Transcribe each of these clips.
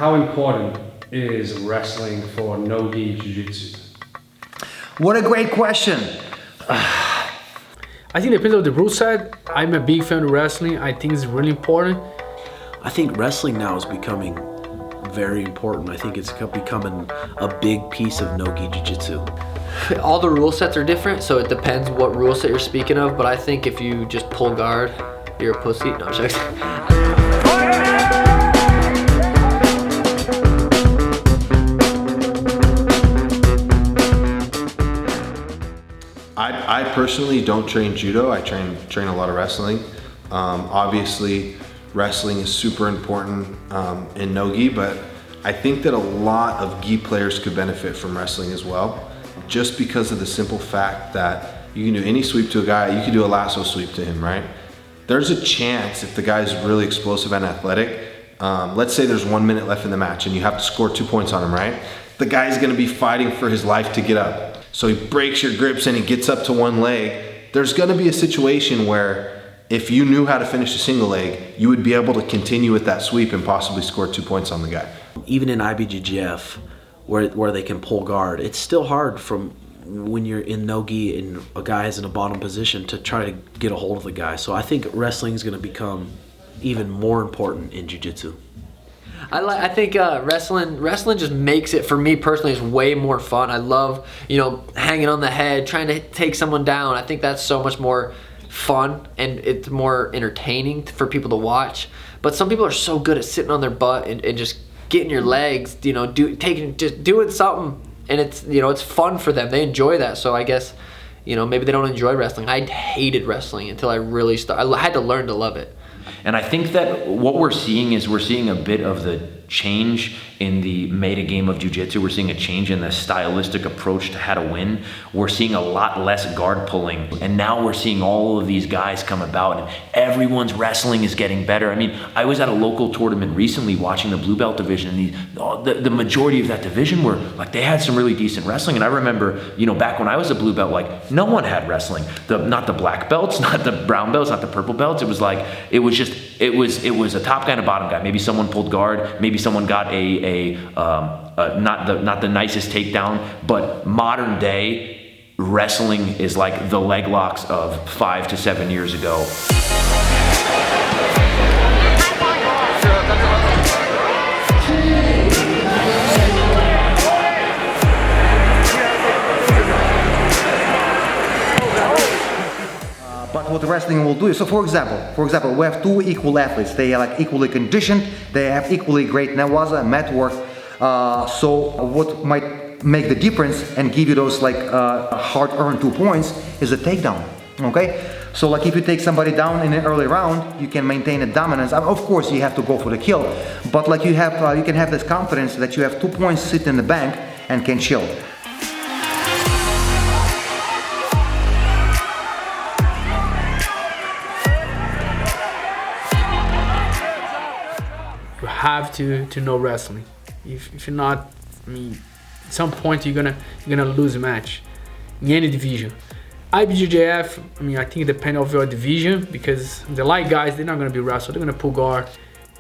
how important is wrestling for No Gi Jiujitsu? What a great question. I think it depends on the rule set. I'm a big fan of wrestling. I think it's really important. I think wrestling now is becoming very important. I think it's becoming a big piece of No Gi Jiu-Jitsu. All the rule sets are different, so it depends what rule set you're speaking of, but I think if you just pull guard, you're a pussy. No, I'm joking. I personally don't train judo. I train a lot of wrestling. Obviously, wrestling is super important in no gi, but I think that a lot of gi players could benefit from wrestling as well, just because of the simple fact that you can do any sweep to a guy. You can do a lasso sweep to him, right? There's a chance if the guy's really explosive and athletic, let's say there's 1 minute left in the match and you have to score 2 points on him, right? The guy's gonna be fighting for his life to get up. So he breaks your grips and he gets up to one leg. There's gonna be a situation where if you knew how to finish a single leg, you would be able to continue with that sweep and possibly score 2 points on the guy. Even in IBJJF, where they can pull guard, it's still hard from when you're in no gi and a guy is in a bottom position to try to get a hold of the guy. So I think wrestling is gonna become even more important in jiu-jitsu. I think wrestling just makes it, for me personally, is way more fun. I love, hanging on the head, trying to take someone down. I think that's so much more fun and it's more entertaining for people to watch. But some people are so good at sitting on their butt and just getting your legs, just doing something, and it's fun for them. They enjoy that. So I guess, maybe they don't enjoy wrestling. I hated wrestling until I really started. I had to learn to love it. And I think that what we're seeing is we're seeing a bit of the change in the meta game of jiu-jitsu. We're seeing a change in the stylistic approach to how to win. We're seeing a lot less guard pulling. And now we're seeing all of these guys come about and everyone's wrestling is getting better. I mean, I was at a local tournament recently watching the blue belt division, and the majority of that division were like, they had some really decent wrestling. And I remember, back when I was a blue belt, like no one had wrestling. Not the black belts, not the brown belts, not the purple belts. It was like, it was a top guy and a bottom guy. Maybe someone pulled guard, maybe someone got not the nicest takedown, but modern day wrestling is like the leg locks of 5 to 7 years ago. But what wrestling will do is, so for example, we have two equal athletes. They are like equally conditioned. They have equally great newaza, mat work. So what might make the difference and give you those like hard-earned 2 points is a takedown. Okay. So like if you take somebody down in an early round, you can maintain a dominance. Of course, you have to go for the kill, but like you can have this confidence that you have 2 points sitting in the bank and can chill. You have to know wrestling. If you're not, at some point you're gonna lose a match in any division. IBJJF, I think it depends on your division, because the light guys, they're not gonna be wrestled, they're gonna pull guard.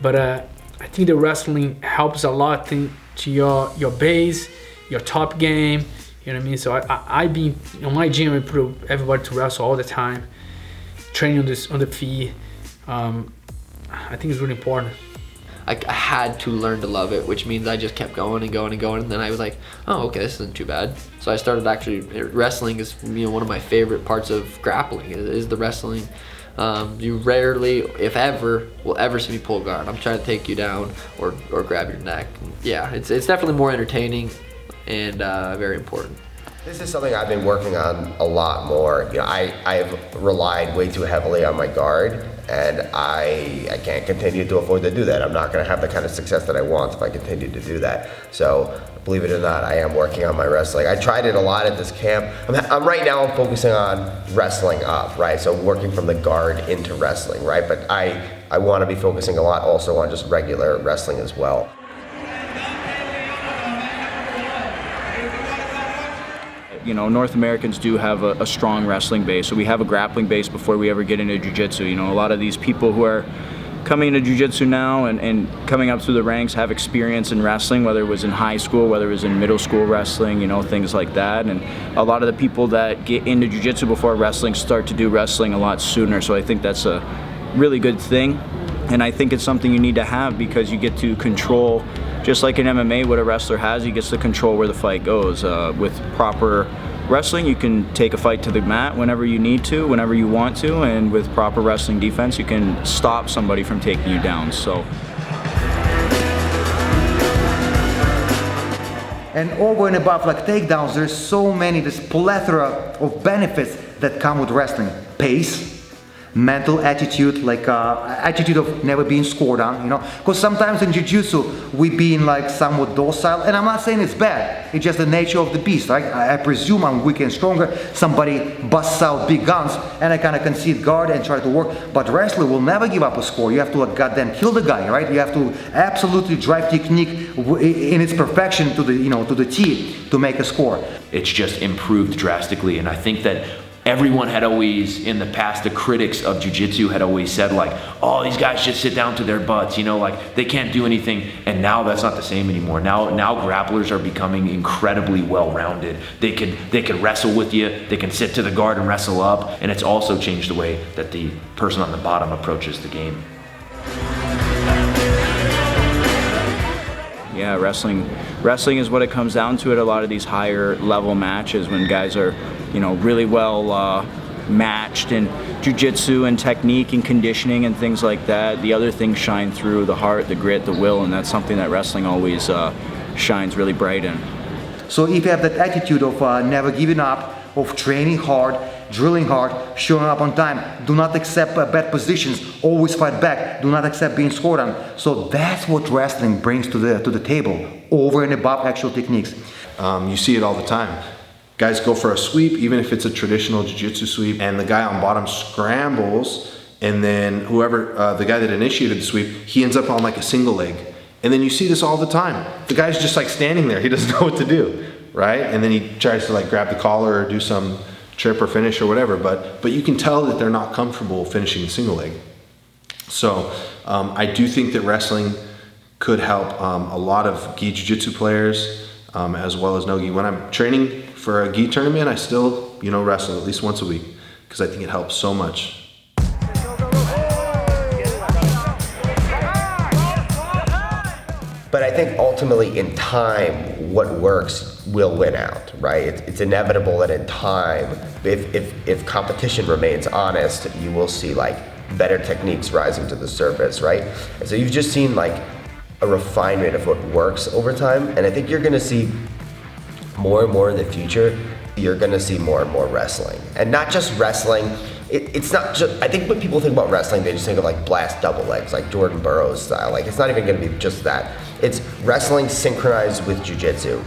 But I think the wrestling helps a lot to your base, your top game. You know what I mean? So I be on my gym, I put everybody to wrestle all the time, training on the feet. I think it's really important. I had to learn to love it, which means I just kept going and going and going, and then I was like, oh, okay, this isn't too bad. So I started wrestling is one of my favorite parts of grappling is the wrestling. You rarely, if ever, will ever see me pull guard. I'm trying to take you down or grab your neck. Yeah, it's definitely more entertaining and very important. This is something I've been working on a lot more. I've relied way too heavily on my guard, and I can't continue to afford to do that. I'm not going to have the kind of success that I want if I continue to do that. So, believe it or not, I am working on my wrestling. I tried it a lot at this camp. I'm right now focusing on wrestling up, right? So working from the guard into wrestling, right? But I want to be focusing a lot also on just regular wrestling as well. North Americans do have a strong wrestling base, so we have a grappling base before we ever get into jiu-jitsu. A lot of these people who are coming into jiu-jitsu now and coming up through the ranks have experience in wrestling, whether it was in high school, whether it was in middle school wrestling, you know, things like that. And a lot of the people that get into jiu-jitsu before wrestling start to do wrestling a lot sooner. So I think that's a really good thing. And I think it's something you need to have because you get to control, just like in MMA, what a wrestler has, he gets to control where the fight goes. With proper wrestling, you can take a fight to the mat whenever you need to, whenever you want to, and with proper wrestling defense, you can stop somebody from taking you down. So. And over and above like takedowns, there's so many, this plethora of benefits that come with wrestling. Pace, mental attitude, like attitude of never being scored on, you know, because sometimes in jiu-jitsu we being like somewhat docile, and I'm not saying it's bad, it's just the nature of the beast, right? I presume I'm weaker and stronger, somebody busts out big guns and I kind of concede guard and try to work, but wrestler will never give up a score. You have to like goddamn kill the guy, right? You have to absolutely drive technique in its perfection to the, you know, to the T to make a score. It's just improved drastically, and I think that everyone had always, in the past, the critics of jiu-jitsu had always said like, oh, these guys just sit down to their butts, you know, like they can't do anything. And now that's not the same anymore. Now grapplers are becoming incredibly well-rounded. They can wrestle with you, they can sit to the guard and wrestle up, and it's also changed the way that the person on the bottom approaches the game. Yeah, wrestling is what it comes down to at a lot of these higher level matches when guys are, you know, really well matched in jiu-jitsu and technique and conditioning and things like that. The other things shine through: the heart, the grit, the will, and that's something that wrestling always shines really bright in. So if you have that attitude of never giving up, of training hard, drilling hard, showing up on time, do not accept bad positions, always fight back, do not accept being scored on. So that's what wrestling brings to the table, over and above actual techniques. You see it all the time. Guys go for a sweep, even if it's a traditional jiu-jitsu sweep, and the guy on bottom scrambles, and then whoever, the guy that initiated the sweep, he ends up on like a single leg. And then you see this all the time. The guy's just like standing there, he doesn't know what to do, right? And then he tries to like grab the collar or do some trip or finish or whatever, but you can tell that they're not comfortable finishing the single leg. So I do think that wrestling could help a lot of gi jiu-jitsu players, as well as no gi. When I'm training for a gi tournament, I still, you know, wrestle at least once a week because I think it helps so much. But I think ultimately in time, what works will win out, right? It's inevitable that in time, if competition remains honest, you will see like better techniques rising to the surface, right? And so you've just seen like a refinement of what works over time, and I think you're gonna see more and more in the future. You're gonna see more and more wrestling, and not just wrestling. It's not just, I think when people think about wrestling, they just think of like blast double legs, like Jordan Burroughs style. Like it's not even gonna be just that. It's wrestling synchronized with jiu-jitsu.